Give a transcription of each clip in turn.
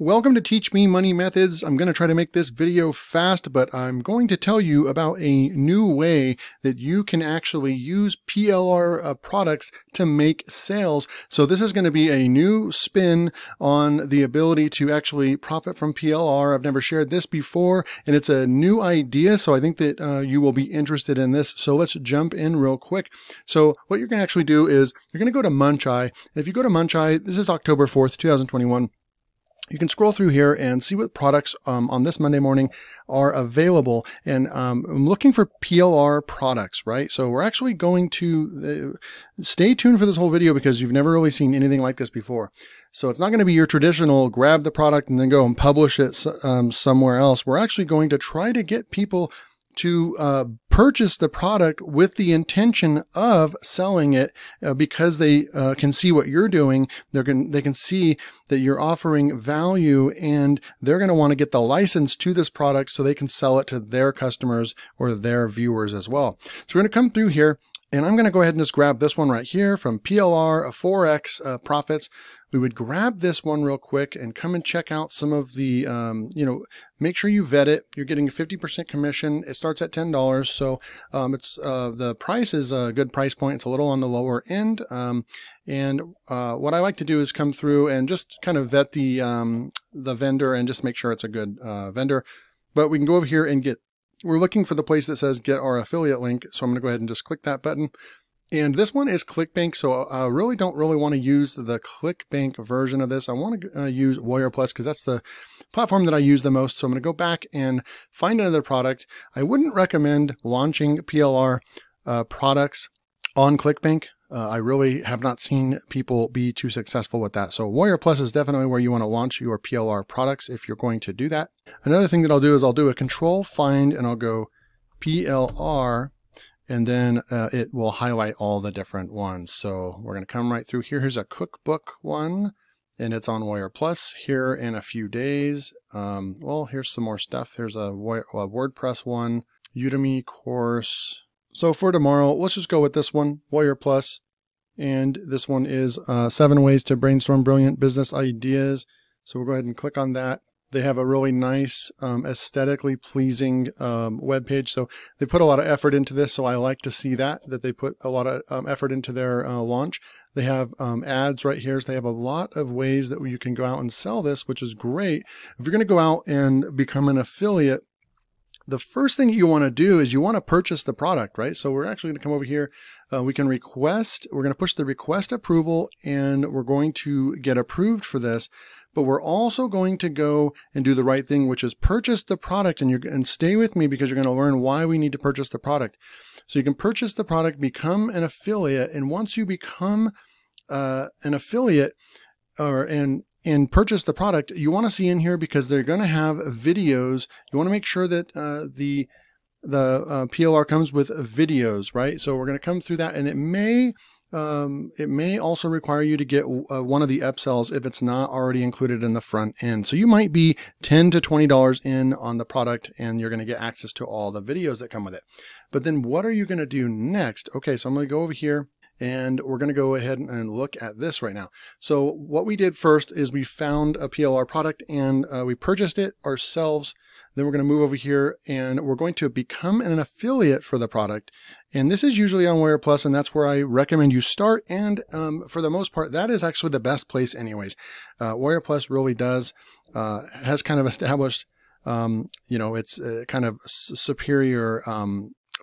Welcome to Teach Me Money Methods. I'm going to try to make this video fast, but I'm going to tell you about a new way that you can actually use PLR products to make sales. So this is going to be a new spin on the ability to actually profit from PLR. I've never shared this before, and it's a new idea, so I think that you will be interested in this. So let's jump in real quick. So what you're going to actually do is you're going to go to Muncheye. If you go to Muncheye, this is October 4th, 2021. You can scroll through here and see what products on this Monday morning are available. And I'm looking for PLR products, right? So we're actually going to stay tuned for this whole video because you've never really seen anything like this before. So it's not going to be your traditional grab the product and then go and publish it somewhere else. We're actually going to try to get people to purchase the product with the intention of selling it because they can see what you're doing. They can see that you're offering value, and they're going to want to get the license to this product so they can sell it to their customers or their viewers as well. So we're going to come through here, and I'm going to go ahead and just grab this one right here from PLR, 4X profits. We would grab this one real quick and come and check out some of the, make sure you vet it. You're getting a 50% commission. It starts at $10. So the price is a good price point. It's a little on the lower end. What I like to do is come through and just kind of vet the vendor and just make sure it's a good vendor. But we can go over here and we're looking for the place that says get our affiliate link. So I'm going to go ahead and just click that button. And this one is ClickBank, so I really don't want to use the ClickBank version of this. I want to use Warrior Plus because that's the platform that I use the most. So I'm going to go back and find another product. I wouldn't recommend launching PLR products on ClickBank. I really have not seen people be too successful with that. So Warrior Plus is definitely where you want to launch your PLR products if you're going to do that. Another thing that I'll do is I'll do a control find and I'll go PLR. And then it will highlight all the different ones. So we're going to come right through here. Here's a cookbook one, and it's on Warrior Plus here in a few days. Well, here's some more stuff. Here's a WordPress one, Udemy course. So for tomorrow, let's just go with this one, Warrior Plus. And this one is 7 ways to brainstorm brilliant business ideas. So we'll go ahead and click on that. They have a really nice, aesthetically pleasing web page. So they put a lot of effort into this. So I like to see that they put a lot of effort into their launch. They have ads right here. So they have a lot of ways that you can go out and sell this, which is great. If you're going to go out and become an affiliate, the first thing you want to do is you want to purchase the product, right? So we're actually going to come over here. We're going to push the request approval, and we're going to get approved for this. But we're also going to go and do the right thing, which is purchase the product. And stay with me because you're going to learn why we need to purchase the product. So you can purchase the product, become an affiliate, and once you become an affiliate and purchase the product, you want to see in here because they're going to have videos. You want to make sure that the PLR comes with videos, right? So we're going to come through that, and it may also require you to get one of the upsells if it's not already included in the front end. So you might be $10 to $20 in on the product, and you're going to get access to all the videos that come with it. But then what are you going to do next? Okay, so I'm going to go over here, and we're going to go ahead and look at this right now. So what we did first is we found a PLR product and we purchased it ourselves. Then we're going to move over here and we're going to become an affiliate for the product. And this is usually on Warrior Plus, and that's where I recommend you start. And for the most part, that is actually the best place anyways. Warrior Plus really has kind of established, it's kind of superior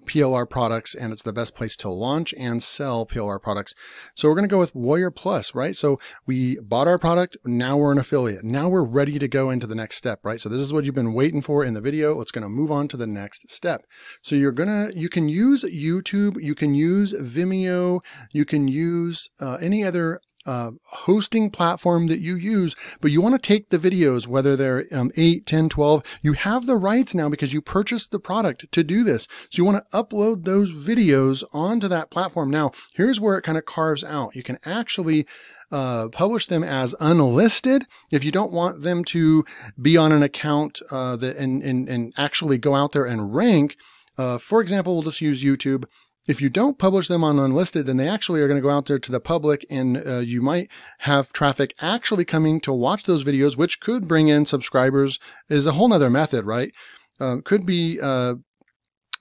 PLR products, and it's the best place to launch and sell PLR products. So we're going to go with Warrior Plus, right? So we bought our product. Now we're an affiliate. Now we're ready to go into the next step, right? So this is what you've been waiting for in the video. Let's going to move on to the next step. So you can use YouTube, you can use Vimeo, you can use any other hosting platform that you use, but you want to take the videos, whether they're 8, 10, 12, you have the rights now because you purchased the product to do this. So you want to upload those videos onto that platform. Now, here's where it kind of carves out. You can actually publish them as unlisted if you don't want them to be on an account and actually go out there and rank. For example, we'll just use YouTube. If you don't publish them on unlisted, then they actually are going to go out there to the public, and you might have traffic actually coming to watch those videos, which could bring in subscribers. Is a whole nother method, right? Could be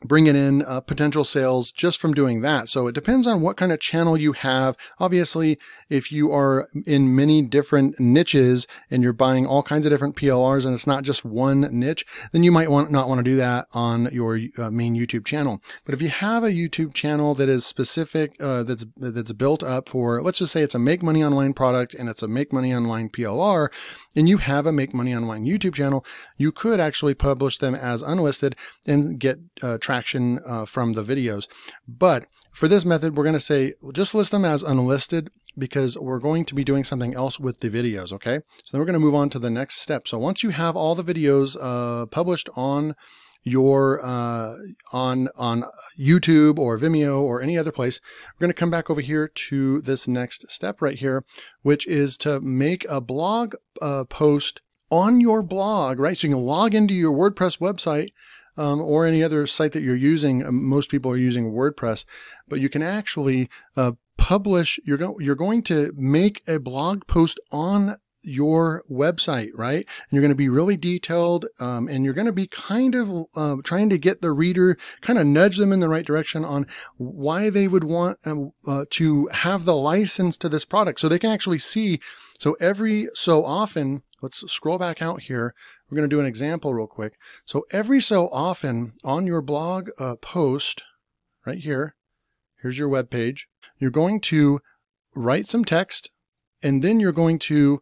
bringing in potential sales just from doing that. So it depends on what kind of channel you have. Obviously, if you are in many different niches and you're buying all kinds of different PLRs and it's not just one niche, then you might not want to do that on your main YouTube channel. But if you have a YouTube channel that is specific, that's built up for, let's just say it's a Make Money Online product and it's a Make Money Online PLR, and you have a Make Money Online YouTube channel, you could actually publish them as unlisted and get traction from the videos. But for this method, we're going to say just list them as unlisted because we're going to be doing something else with the videos. Okay, so then we're going to move on to the next step. So once you have all the videos published on your on YouTube or Vimeo or any other place, we're going to come back over here to this next step right here, which is to make a blog post on your blog, right? So you can log into your WordPress website or any other site that you're using. Most people are using WordPress, but you can actually publish. You're going to make a blog post on your website, right? And you're going to be really detailed, and you're going to be kind of trying to get the reader, kind of nudge them in the right direction on why they would want to have the license to this product, so they can actually see. So every so often, let's scroll back out here. We're going to do an example real quick. So every so often on your blog post right here, here's your web page, you're going to write some text, and then you're going to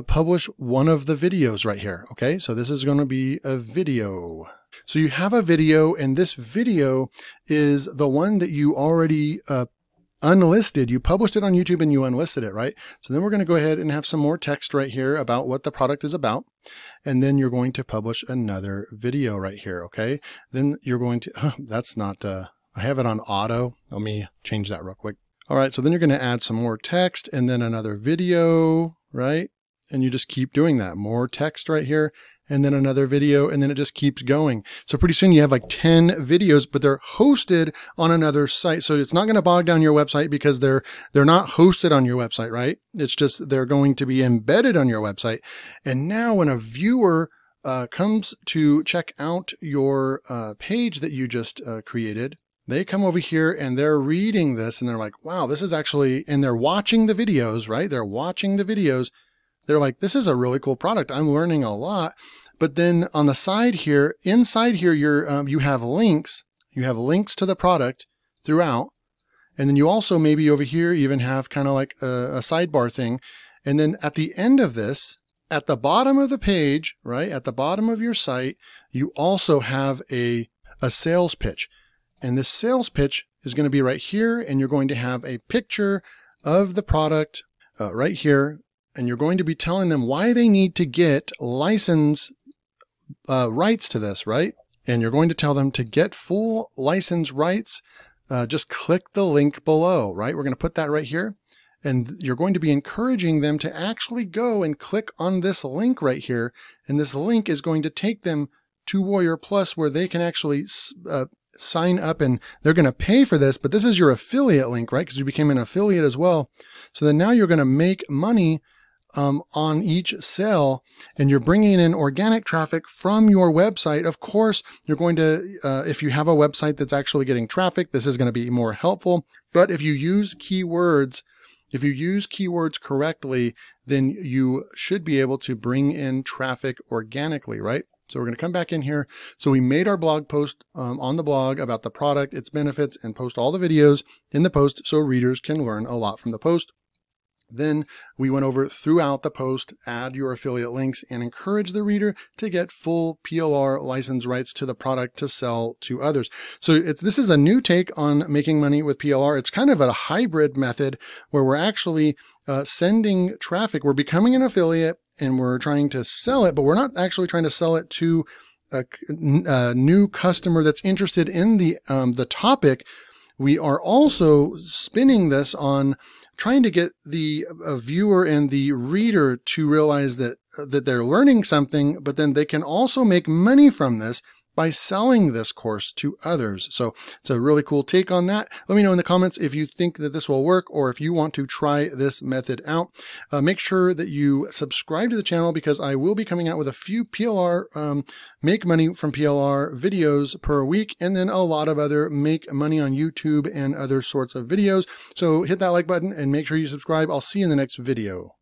publish one of the videos right here. Okay, so this is going to be a video. So you have a video, and this video is the one that you already unlisted. You published it on YouTube and you unlisted it, right? So then we're going to go ahead and have some more text right here about what the product is about. And then you're going to publish another video right here. Okay, then you're going to, that's not, I have it on auto. Let me change that real quick. All right, so then you're going to add some more text and then another video, right? And you just keep doing that. More text right here, and then another video, and then it just keeps going. So pretty soon you have like 10 videos, but they're hosted on another site. So it's not going to bog down your website because they're not hosted on your website, right? It's just they're going to be embedded on your website. And now when a viewer comes to check out your page that you just created, they come over here and they're reading this and they're like, wow, this is actually, and they're watching the videos, right? They're watching the videos. They're like, this is a really cool product. I'm learning a lot. But then on the side here, inside here, you have links. You have links to the product throughout. And then you also maybe over here even have kind of like a sidebar thing. And then at the end of this, at the bottom of the page, right, at the bottom of your site, you also have a sales pitch. And this sales pitch is going to be right here. And you're going to have a picture of the product right here. And you're going to be telling them why they need to get license rights to this, right? And you're going to tell them to get full license rights. Just click the link below, right? We're going to put that right here. And you're going to be encouraging them to actually go and click on this link right here. And this link is going to take them to Warrior Plus, where they can actually sign up, and they're going to pay for this. But this is your affiliate link, right? Because you became an affiliate as well. So then now you're going to make money on each sale, and you're bringing in organic traffic from your website. Of course, you're going to, if you have a website that's actually getting traffic, this is going to be more helpful. But if you use keywords, correctly, then you should be able to bring in traffic organically, right? So we're going to come back in here. So we made our blog post on the blog about the product, its benefits, and post all the videos in the post so readers can learn a lot from the post. Then we went over throughout the post, add your affiliate links, and encourage the reader to get full PLR license rights to the product to sell to others. So this is a new take on making money with PLR. It's kind of a hybrid method where we're actually sending traffic. We're becoming an affiliate and we're trying to sell it, but we're not actually trying to sell it to a new customer that's interested in the topic. We are also spinning this on trying to get the viewer and the reader to realize that they're learning something, but then they can also make money from this by selling this course to others. So it's a really cool take on that. Let me know in the comments if you think that this will work or if you want to try this method out. Make sure that you subscribe to the channel because I will be coming out with a few PLR, make money from PLR videos per week, and then a lot of other make money on YouTube and other sorts of videos. So hit that like button and make sure you subscribe. I'll see you in the next video.